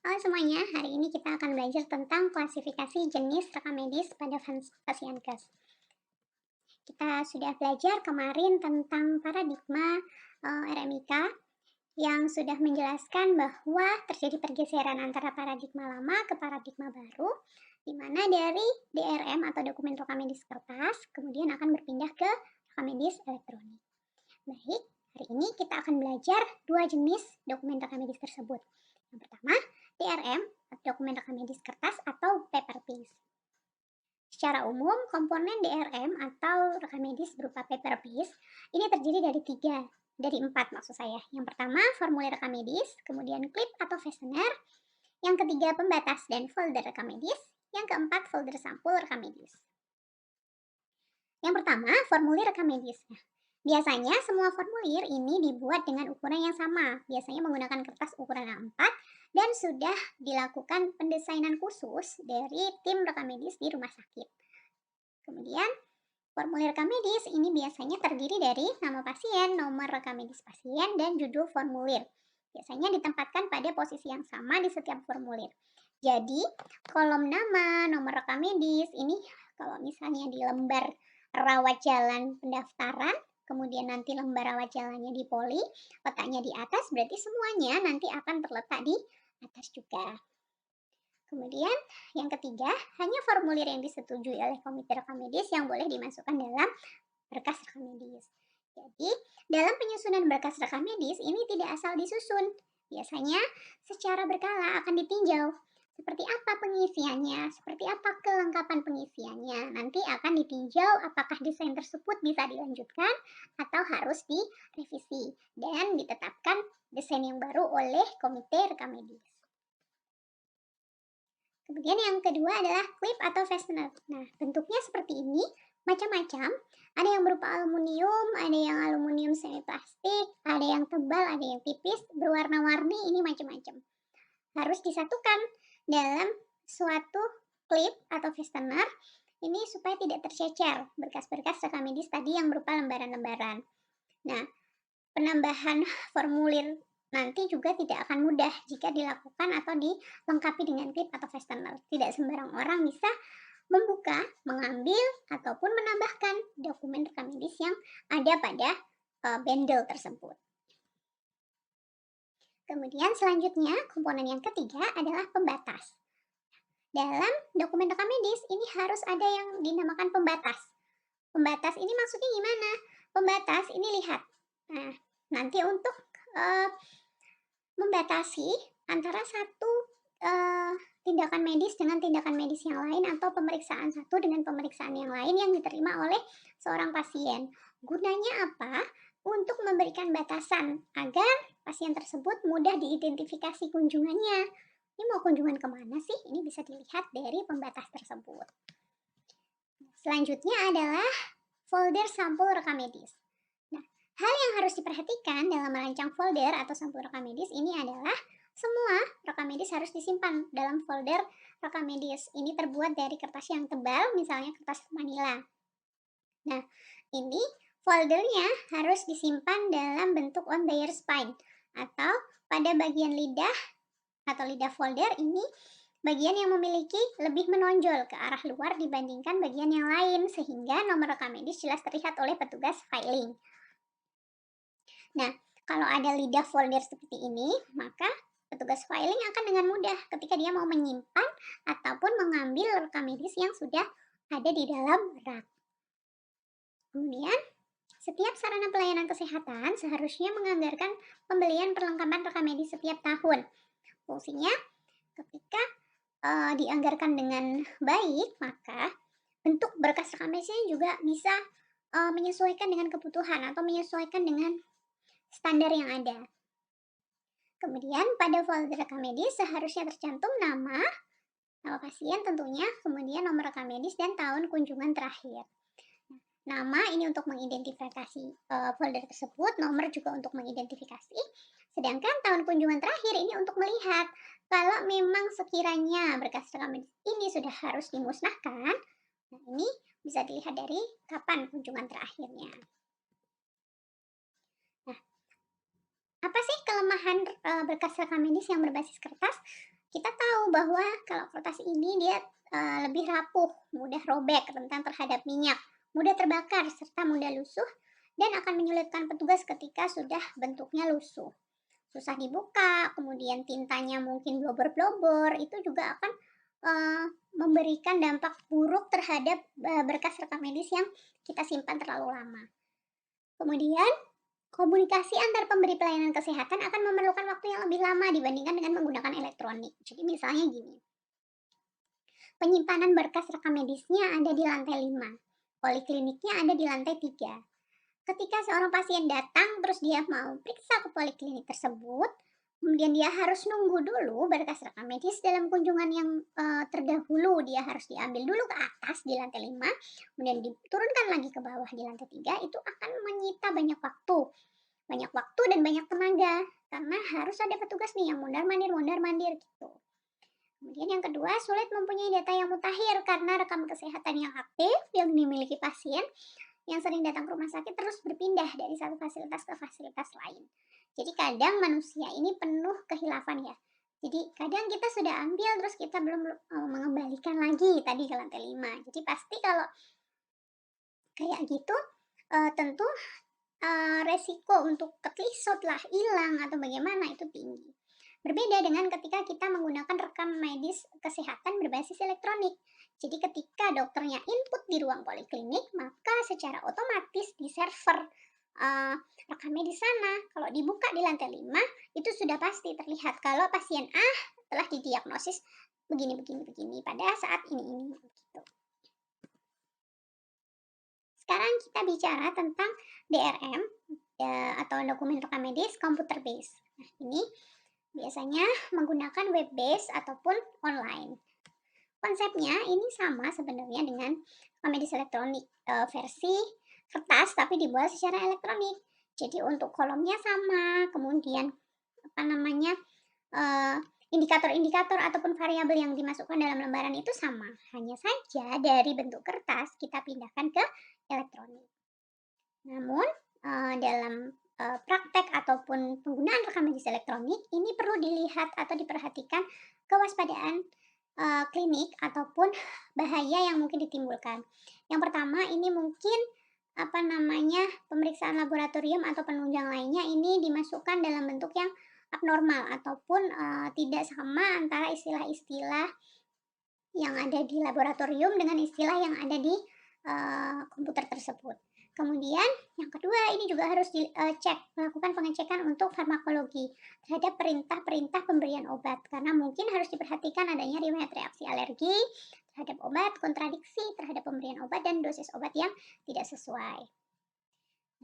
Halo semuanya, hari ini kita akan belajar tentang klasifikasi jenis rekam medis pada Pasienkes. Kita sudah belajar kemarin tentang paradigma RMIK yang sudah menjelaskan bahwa terjadi pergeseran antara paradigma lama ke paradigma baru, di mana dari DRM atau dokumen rekam medis kertas kemudian akan berpindah ke rekam medis elektronik. Baik, hari ini kita akan belajar dua jenis dokumen rekam medis tersebut. Yang pertama, DRM, dokumen rekam medis kertas atau paper piece. Secara umum, komponen DRM atau rekam medis berupa paper piece ini terdiri dari empat maksud saya. Yang pertama, formulir rekam medis, kemudian klip atau fastener, yang ketiga, pembatas dan folder rekam medis, yang keempat, folder sampul rekam medis. Yang pertama, formulir rekam medis. Biasanya semua formulir ini dibuat dengan ukuran yang sama, biasanya menggunakan kertas ukuran A4 dan sudah dilakukan pendesainan khusus dari tim rekam medis di rumah sakit. Kemudian, formulir rekam medis ini biasanya terdiri dari nama pasien, nomor rekam medis pasien, dan judul formulir. Biasanya ditempatkan pada posisi yang sama di setiap formulir. Jadi, kolom nama, nomor rekam medis ini kalau misalnya di lembar rawat jalan pendaftaran, kemudian nanti lembar rawat jalannya di poli, letaknya di atas, berarti semuanya nanti akan terletak di atas juga. Kemudian yang ketiga, hanya formulir yang disetujui oleh komite rekam medis yang boleh dimasukkan dalam berkas rekam medis. Jadi, dalam penyusunan berkas rekam medis ini tidak asal disusun. Biasanya secara berkala akan ditinjau. Seperti apa pengisiannya, seperti apa kelengkapan pengisiannya. Nanti akan ditinjau apakah desain tersebut bisa dilanjutkan atau harus direvisi. Dan ditetapkan desain yang baru oleh komite rekam medis. Kemudian yang kedua adalah klip atau fastener. Nah, bentuknya seperti ini, macam-macam. Ada yang berupa aluminium, ada yang aluminium semi plastik, ada yang tebal, ada yang tipis, berwarna-warni, ini macam-macam. Harus disatukan dalam suatu klip atau fastener ini supaya tidak tercecer berkas-berkas rekam medis tadi yang berupa lembaran-lembaran. Nah, penambahan formulir nanti juga tidak akan mudah jika dilakukan atau dilengkapi dengan klip atau fastener. Tidak sembarang orang bisa membuka, mengambil, ataupun menambahkan dokumen rekam medis yang ada pada bundle tersebut. Kemudian selanjutnya, komponen yang ketiga adalah pembatas. Dalam dokumen rekam medis ini harus ada yang dinamakan pembatas. Pembatas ini maksudnya gimana? Pembatas ini lihat. Nah, nanti untuk membatasi antara satu tindakan medis dengan tindakan medis yang lain atau pemeriksaan satu dengan pemeriksaan yang lain yang diterima oleh seorang pasien. Gunanya apa? Untuk memberikan batasan agar pasien tersebut mudah diidentifikasi kunjungannya. Ini mau kunjungan kemana sih? Ini bisa dilihat dari pembatas tersebut. Selanjutnya adalah folder sampul rekam medis. Hal yang harus diperhatikan dalam merancang folder atau sampul rekam medis ini adalah semua rekam medis harus disimpan dalam folder rekam medis. Ini terbuat dari kertas yang tebal, misalnya kertas manila. Nah, ini foldernya harus disimpan dalam bentuk on their spine atau pada bagian lidah atau lidah folder ini bagian yang memiliki lebih menonjol ke arah luar dibandingkan bagian yang lain sehingga nomor rekam medis jelas terlihat oleh petugas filing. Nah, kalau ada lidah folder seperti ini, maka petugas filing akan dengan mudah ketika dia mau menyimpan ataupun mengambil rekam medis yang sudah ada di dalam rak. Kemudian, setiap sarana pelayanan kesehatan seharusnya menganggarkan pembelian perlengkapan rekam medis setiap tahun. Fungsinya, ketika dianggarkan dengan baik, maka bentuk berkas rekam medisnya juga bisa menyesuaikan dengan kebutuhan atau menyesuaikan dengan standar yang ada. Kemudian pada folder rekam medis seharusnya tercantum nama pasien tentunya, kemudian nomor rekam medis dan tahun kunjungan terakhir. Nama ini untuk mengidentifikasi folder tersebut, nomor juga untuk mengidentifikasi. Sedangkan tahun kunjungan terakhir ini untuk melihat kalau memang sekiranya berkas rekam medis ini sudah harus dimusnahkan. Nah, ini bisa dilihat dari kapan kunjungan terakhirnya. Apa sih kelemahan berkas rekam medis yang berbasis kertas? Kita tahu bahwa kalau kertas ini dia lebih rapuh, mudah robek, rentan terhadap minyak, mudah terbakar, serta mudah lusuh, dan akan menyulitkan petugas ketika sudah bentuknya lusuh. Susah dibuka, kemudian tintanya mungkin blobor-blobor, itu juga akan memberikan dampak buruk terhadap berkas rekam medis yang kita simpan terlalu lama. Kemudian, komunikasi antar pemberi pelayanan kesehatan akan memerlukan waktu yang lebih lama dibandingkan dengan menggunakan elektronik. Jadi misalnya gini, penyimpanan berkas rekam medisnya ada di lantai 5, polikliniknya ada di lantai 3. Ketika seorang pasien datang terus dia mau periksa ke poliklinik tersebut, kemudian dia harus nunggu dulu berkas rekam medis dalam kunjungan yang terdahulu, dia harus diambil dulu ke atas di lantai 5, kemudian diturunkan lagi ke bawah di lantai 3, itu akan menyita banyak waktu. Banyak waktu dan banyak tenaga, karena harus ada petugas nih yang mondar-mandir gitu. Kemudian yang kedua, sulit mempunyai data yang mutakhir karena rekam kesehatan yang aktif yang dimiliki pasien yang sering datang ke rumah sakit terus berpindah dari satu fasilitas ke fasilitas lain. Jadi kadang manusia ini penuh kehilafan ya. Jadi kadang kita sudah ambil terus kita belum mengembalikan lagi tadi ke lantai 5. Jadi pasti kalau kayak gitu tentu resiko untuk ketelisot lah, hilang atau bagaimana itu tinggi. Berbeda dengan ketika kita menggunakan rekam medis kesehatan berbasis elektronik. Jadi ketika dokternya input di ruang poliklinik, maka secara otomatis di server uh, rekam medis sana, kalau dibuka di lantai 5, itu sudah pasti terlihat kalau pasien A telah didiagnosis begini pada saat ini gitu. Sekarang kita bicara tentang DRM atau dokumen rekam medis computer base. Nah, ini biasanya menggunakan web base ataupun online. Konsepnya ini sama sebenarnya dengan rekam medis elektronik versi kertas tapi dibuat secara elektronik. Jadi untuk kolomnya sama, kemudian apa namanya indikator-indikator ataupun variabel yang dimasukkan dalam lembaran itu sama. Hanya saja dari bentuk kertas kita pindahkan ke elektronik. Namun dalam praktek ataupun penggunaan rekam medis elektronik ini perlu dilihat atau diperhatikan kewaspadaan klinik ataupun bahaya yang mungkin ditimbulkan. Yang pertama ini mungkin pemeriksaan laboratorium atau penunjang lainnya ini dimasukkan dalam bentuk yang abnormal ataupun tidak sama antara istilah-istilah yang ada di laboratorium dengan istilah yang ada di komputer tersebut. Kemudian yang kedua ini juga harus dicek, melakukan pengecekan untuk farmakologi terhadap perintah-perintah pemberian obat karena mungkin harus diperhatikan adanya riwayat reaksi alergi terhadap obat, kontradiksi terhadap pemberian obat dan dosis obat yang tidak sesuai.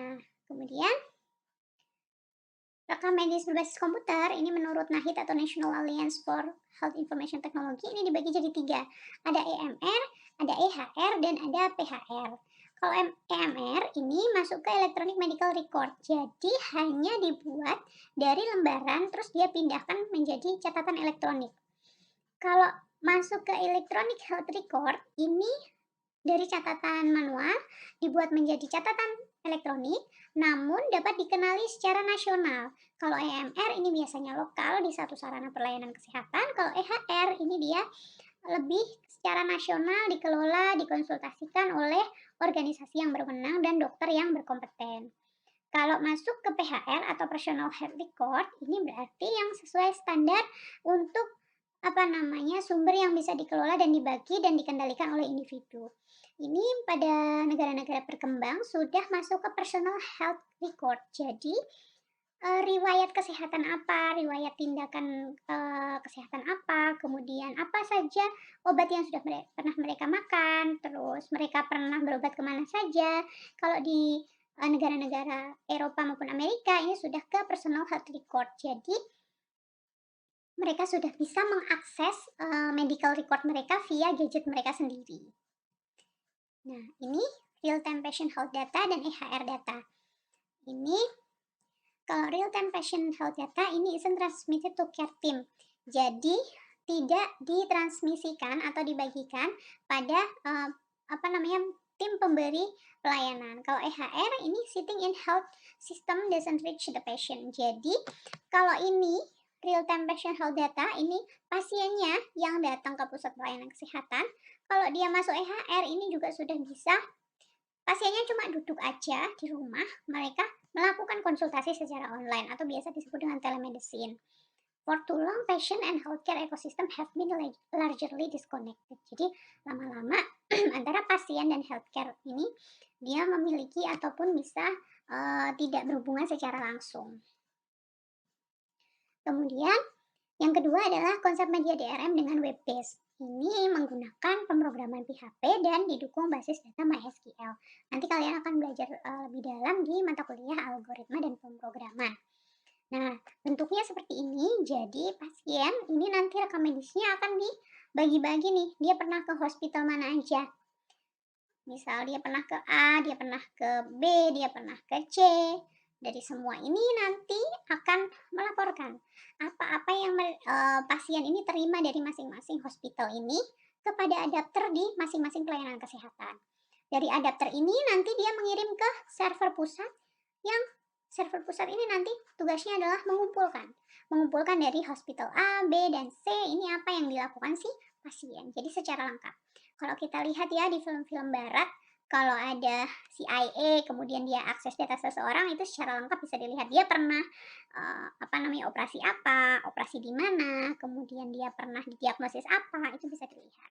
Nah, kemudian rekam medis berbasis komputer ini menurut NAHIT atau National Alliance for Health Information Technology ini dibagi jadi 3. Ada EMR, ada EHR, dan ada PHR. Kalau EMR ini masuk ke Electronic Medical Record, jadi hanya dibuat dari lembaran terus dia pindahkan menjadi catatan elektronik. Kalau masuk ke Electronic Health Record, ini dari catatan manual dibuat menjadi catatan elektronik, namun dapat dikenali secara nasional. Kalau EMR ini biasanya lokal di satu sarana pelayanan kesehatan, kalau EHR ini dia lebih secara nasional dikelola, dikonsultasikan oleh organisasi yang berwenang dan dokter yang berkompeten. Kalau masuk ke PHR atau Personal Health Record, ini berarti yang sesuai standar untuk sumber yang bisa dikelola dan dibagi dan dikendalikan oleh individu. Ini pada negara-negara berkembang sudah masuk ke Personal Health Record. Jadi riwayat kesehatan apa, riwayat tindakan kesehatan apa, kemudian apa saja obat yang sudah pernah mereka makan, terus mereka pernah berobat kemana saja. Kalau di negara-negara Eropa maupun Amerika ini sudah ke Personal Health Record. Jadi mereka sudah bisa mengakses medical record mereka via gadget mereka sendiri. Nah, ini real time patient health data dan EHR data. Ini kalau real time patient health data ini isn't transmitted to care team. Jadi tidak ditransmisikan atau dibagikan pada tim pemberi pelayanan. Kalau EHR ini sitting in health system doesn't reach the patient. Jadi kalau ini real-time patient health data ini pasiennya yang datang ke pusat pelayanan kesehatan. Kalau dia masuk EHR ini juga sudah bisa, pasiennya cuma duduk aja di rumah, mereka melakukan konsultasi secara online atau biasa disebut dengan telemedicine. For too long, patient and healthcare ecosystem have been largely disconnected. Jadi lama-lama antara pasien dan healthcare ini dia memiliki ataupun bisa tidak berhubungan secara langsung. Kemudian yang kedua adalah konsep media DRM dengan web based. Ini menggunakan pemrograman PHP dan didukung basis data MySQL. Nanti kalian akan belajar lebih dalam di mata kuliah algoritma dan pemrograman. Nah, bentuknya seperti ini. Jadi pasien ini nanti rekam medisnya akan dibagi-bagi nih. Dia pernah ke hospital mana aja. Misal dia pernah ke A, dia pernah ke B, dia pernah ke C. Dari semua ini nanti akan melaporkan apa-apa yang pasien ini terima dari masing-masing hospital ini kepada adapter di masing-masing pelayanan kesehatan. Dari adapter ini nanti dia mengirim ke server pusat, yang server pusat ini nanti tugasnya adalah mengumpulkan dari hospital A, B, dan C ini apa yang dilakukan si pasien. Jadi secara lengkap. Kalau kita lihat ya di film-film barat, kalau ada CIA kemudian dia akses data seseorang itu secara lengkap bisa dilihat dia pernah operasi apa, operasi di mana, kemudian dia pernah didiagnosis apa, itu bisa dilihat.